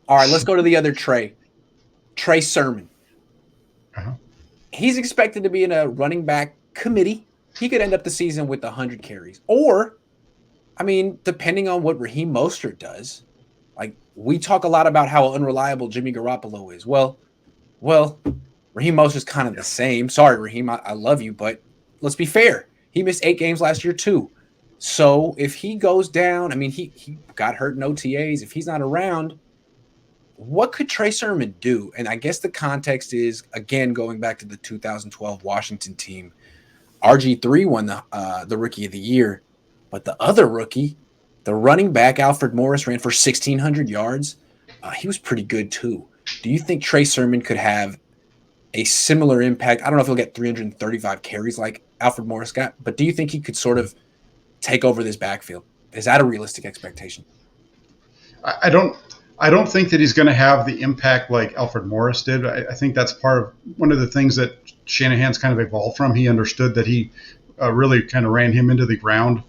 All right, let's go to the other Trey. Trey Sermon. Uh-huh. He's expected to be in a running back committee. He could end up the season with 100 carries. Or, I mean, depending on what Raheem Mostert does, like we talk a lot about how unreliable Jimmy Garoppolo is. Well, Raheem Mostert's kind of the same. Sorry, Raheem, I love you, but let's be fair. He missed 8 games last year too. So if he goes down, I mean, he got hurt in OTAs. If he's not around, what could Trey Sermon do? And I guess the context is, again, going back to the 2012 Washington team, RG3 won the Rookie of the Year, but the other rookie, the running back, Alfred Morris, ran for 1,600 yards. He was pretty good too. Do you think Trey Sermon could have a similar impact? I don't know if he'll get 335 carries like Alfred Morris got, but do you think he could sort of take over this backfield? Is that a realistic expectation? I don't think that he's going to have the impact like Alfred Morris did. I think that's part of one of the things that Shanahan's kind of evolved from. He understood that he really kind of ran him into the ground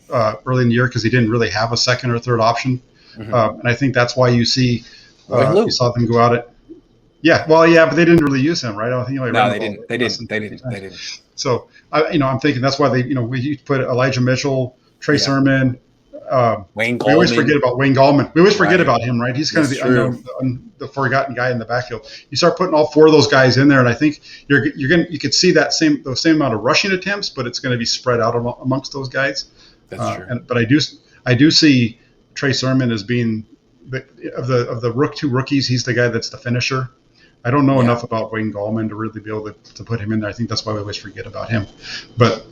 early in the year because he didn't really have a second or third option. Mm-hmm. And I think that's why you saw them go out at. Yeah, well, yeah, but they didn't really use him, right? I think they didn't. So, I'm thinking that's why we put Elijah Mitchell, Trey Sermon, Wayne Gallman. We always forget about Wayne Gallman. We always forget about him, right? He's kind of the forgotten guy in the backfield. You start putting all 4 of those guys in there, and I think you could see those same amount of rushing attempts, but it's going to be spread out amongst those guys. That's true. But I do see Trey Sermon as being of the 2 rookies. He's the guy that's the finisher. I don't know enough about Wayne Gallman to really be able to put him in there. I think that's why we always forget about him. But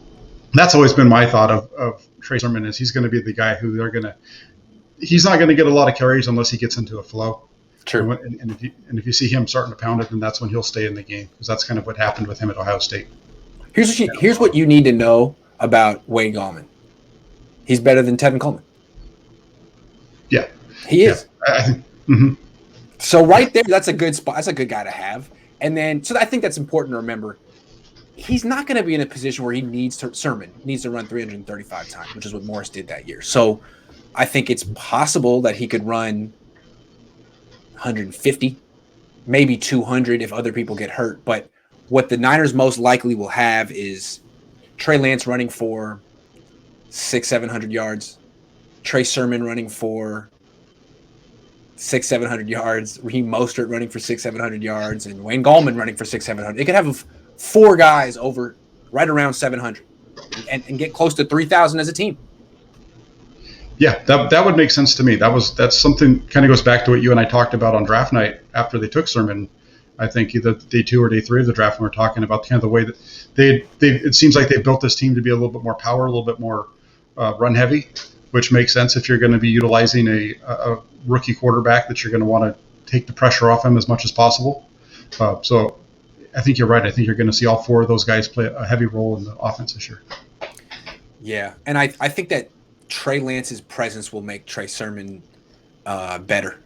that's always been my thought of Trey Sermon is he's going to be the guy who he's not going to get a lot of carries unless he gets into a flow. True. And if you see him starting to pound it, then that's when he'll stay in the game because that's kind of what happened with him at Ohio State. Here's what you need to know about Wayne Gallman. He's better than Tevin Coleman. Yeah. He is. Yeah, I think. Mm-hmm. So right there, that's a good spot. That's a good guy to have. And then, so I think that's important to remember. He's not going to be in a position where Sermon needs to run 335 times, which is what Morris did that year. So I think it's possible that he could run 150, maybe 200 if other people get hurt. But what the Niners most likely will have is Trey Lance running for 600-700 yards, Trey Sermon running for 600-700 yards, Raheem Mostert running for 600-700 yards, and Wayne Gallman running for 600-700. They could have 4 guys over right around 700 and get close to 3,000 as a team. Yeah, that would make sense to me. That's something kind of goes back to what you and I talked about on draft night after they took Sermon. I think either day 2 or day 3 of the draft, when we're talking about kind of the way that they it seems like they built this team to be a little bit more power, a little bit more run heavy, which makes sense if you're going to be utilizing a rookie quarterback that you're going to want to take the pressure off him as much as possible. So I think you're right. I think you're going to see all 4 of those guys play a heavy role in the offense this year. Yeah, and I think that Trey Lance's presence will make Trey Sermon better.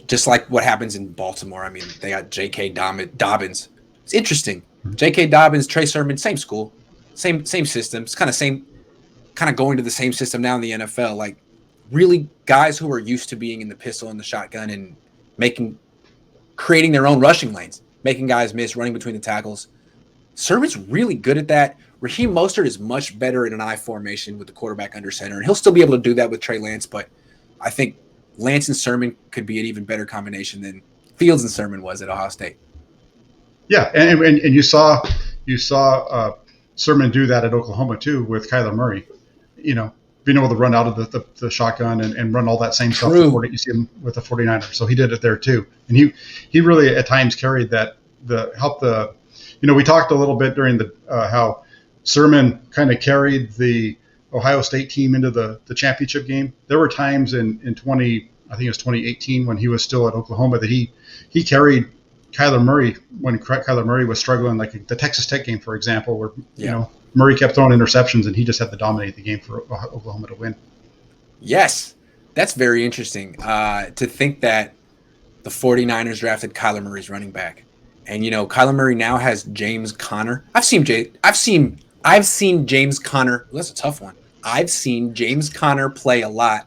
Just like what happens in Baltimore. I mean, they got J.K. Dobbins. It's interesting. J.K. Dobbins, Trey Sermon, same school, same system. It's kind of going to the same system now in the NFL. Like, really guys who are used to being in the pistol and the shotgun and creating their own rushing lanes, making guys miss, running between the tackles. Sermon's really good at that. Raheem Mostert is much better in an I formation with the quarterback under center, and he'll still be able to do that with Trey Lance, but I think Lance and Sermon could be an even better combination than Fields and Sermon was at Ohio State. Yeah, and you saw Sermon do that at Oklahoma too with Kyler Murray. Being able to run out of the shotgun and run all that same stuff that you see him with the 49ers. So he did it there too. And he really at times carried that we talked a little bit during the how Sermon kind of carried the Ohio State team into the championship game. There were times in 2018 when he was still at Oklahoma that he carried Kyler Murray when Kyler Murray was struggling, like the Texas Tech game, for example, where Murray kept throwing interceptions and he just had to dominate the game for Oklahoma to win. Yes, that's very interesting to think that the 49ers drafted Kyler Murray's running back. And, Kyler Murray now has James Conner. I've seen James Conner. Well, that's a tough one. I've seen James Conner play a lot,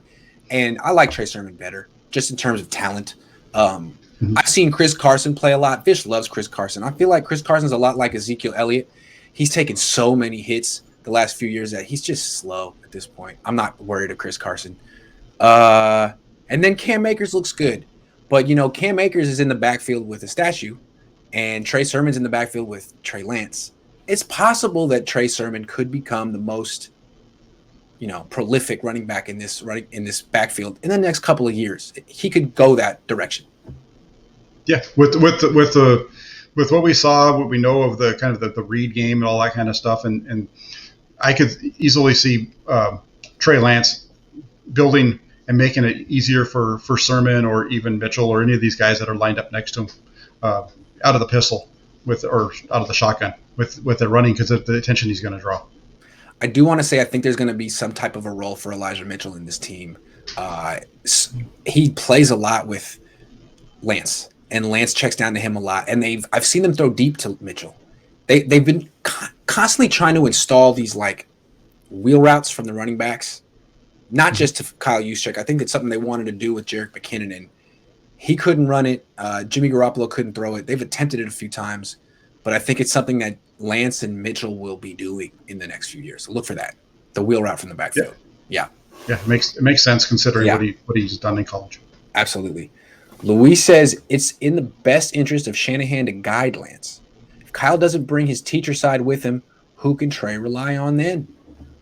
and I like Trey Sermon better, just in terms of talent. I've seen Chris Carson play a lot. Fish loves Chris Carson. I feel like Chris Carson's a lot like Ezekiel Elliott. He's taken so many hits the last few years that he's just slow at this point. I'm not worried of Chris Carson. And then Cam Akers looks good. But, Cam Akers is in the backfield with a statue, and Trey Sermon's in the backfield with Trey Lance. It's possible that Trey Sermon could become the most, prolific running back in this backfield in the next couple of years. He could go that direction. Yeah, with what we saw, what we know of the kind of the read game and all that kind of stuff, and I could easily see Trey Lance building and making it easier for Sermon or even Mitchell or any of these guys that are lined up next to him out of the pistol or out of the shotgun with the running because of the attention he's going to draw. I do want to say I think there's going to be some type of a role for Elijah Mitchell in this team. He plays a lot with Lance, and Lance checks down to him a lot. And I've seen them throw deep to Mitchell. They've been constantly trying to install these like wheel routes from the running backs, not just to Kyle Juszczyk. I think it's something they wanted to do with Jerick McKinnon, and he couldn't run it. Jimmy Garoppolo couldn't throw it. They've attempted it a few times, but I think it's something that Lance and Mitchell will be doing in the next few years. So look for that, the wheel route from the backfield. Yeah. It makes sense considering what he's done in college. Absolutely. Luis says it's in the best interest of Shanahan to guide Lance. If Kyle doesn't bring his teacher side with him, who can Trey rely on then?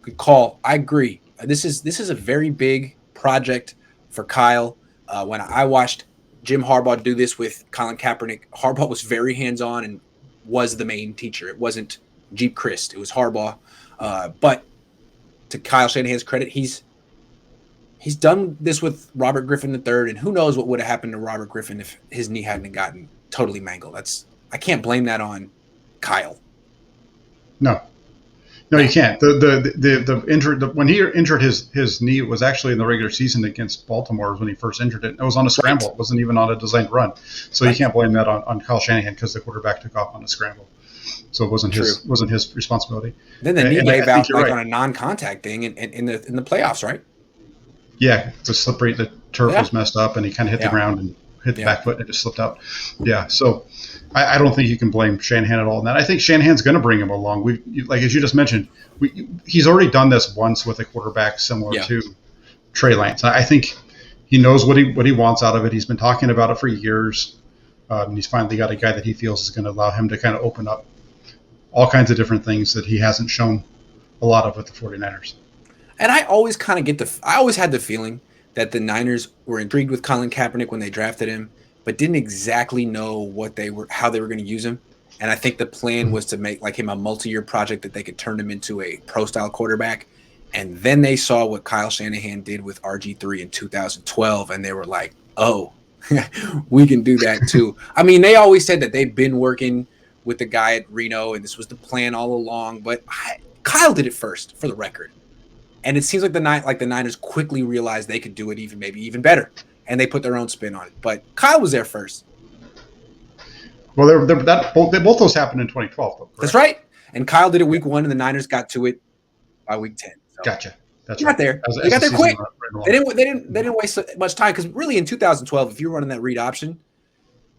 Good call. I agree. This is a very big project for Kyle. When I watched Jim Harbaugh do this with Colin Kaepernick, Harbaugh was very hands-on and was the main teacher. It wasn't Jeep Christ. It was Harbaugh. But to Kyle Shanahan's credit, he's done this with Robert Griffin III, and who knows what would have happened to Robert Griffin if his knee hadn't gotten totally mangled. I can't blame that on Kyle. No, you can't. The injury when he injured his knee, it was actually in the regular season against Baltimore when he first injured it. It was on a scramble. It wasn't even on a designed run. So you can't blame that on Kyle Shanahan because the quarterback took off on a scramble. So it wasn't his responsibility. Then the knee gave out like on a non-contact thing in the playoffs, right? Yeah, the slippery, the turf was messed up, and he kind of hit the ground and hit the back foot, and it just slipped out. Yeah, so I don't think you can blame Shanahan at all in that. I think Shanahan's going to bring him along. Like as you just mentioned, he's already done this once with a quarterback similar to Trey Lance. I think he knows what he wants out of it. He's been talking about it for years, and he's finally got a guy that he feels is going to allow him to kind of open up all kinds of different things that he hasn't shown a lot of with the 49ers. And I always kind of I always had the feeling that the Niners were intrigued with Colin Kaepernick when they drafted him, but didn't exactly know how they were going to use him. And I think the plan was to make like him a multi-year project that they could turn him into a pro-style quarterback. And then they saw what Kyle Shanahan did with RG3 in 2012, and they were like, oh, we can do that too. I mean, they always said that they've been working with the guy at Reno, and this was the plan all along. But Kyle did it first, for the record. And it seems like the Niners quickly realized they could do it maybe even better, and they put their own spin on it. But Kyle was there first. Well, both those happened in 2012. Though, that's right. And Kyle did it week 1, and the Niners got to it by week 10. So gotcha. That's right. Got there. They got there quick. They didn't waste much time because really in 2012, if you were running that read option,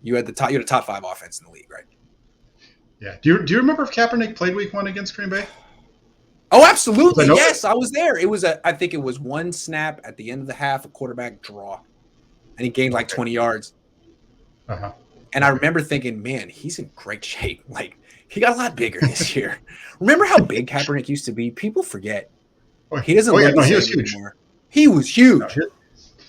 you had a top 5 offense in the league, right? Yeah. Do you remember if Kaepernick played week 1 against Green Bay? Oh, absolutely. Yes, I was there. I think it was one snap at the end of the half, a quarterback draw, and he gained like 20 yards. Uh-huh. And I remember thinking, man, he's in great shape. Like, he got a lot bigger this year. Remember how big Kaepernick used to be? People forget. He doesn't look the same anymore. He was huge.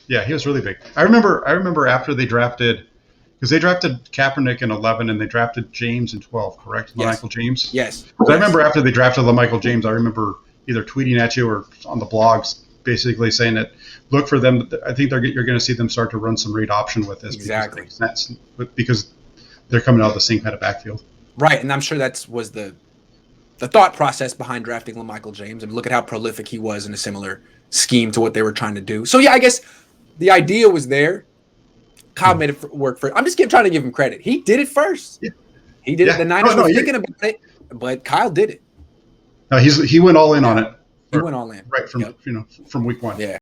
He was really big. I remember after they drafted, because they drafted Kaepernick in 11 and they drafted James in 12, correct? Yes. LaMichael James? Yes. I remember after they drafted LaMichael James, I remember either tweeting at you or on the blogs basically saying that look for them. I think you're going to see them start to run some read option with this. Exactly. Because they're coming out of the same kind of backfield. Right, and I'm sure that was the thought process behind drafting LaMichael James. And look at how prolific he was in a similar scheme to what they were trying to do. So, yeah, I guess the idea was there. Kyle made it work for it. I'm just trying to give him credit. He did it first. Yeah. He did it. The Niners were thinking about it, but Kyle did it. No, he went all in on it. He went all in. Right from week 1. Yeah.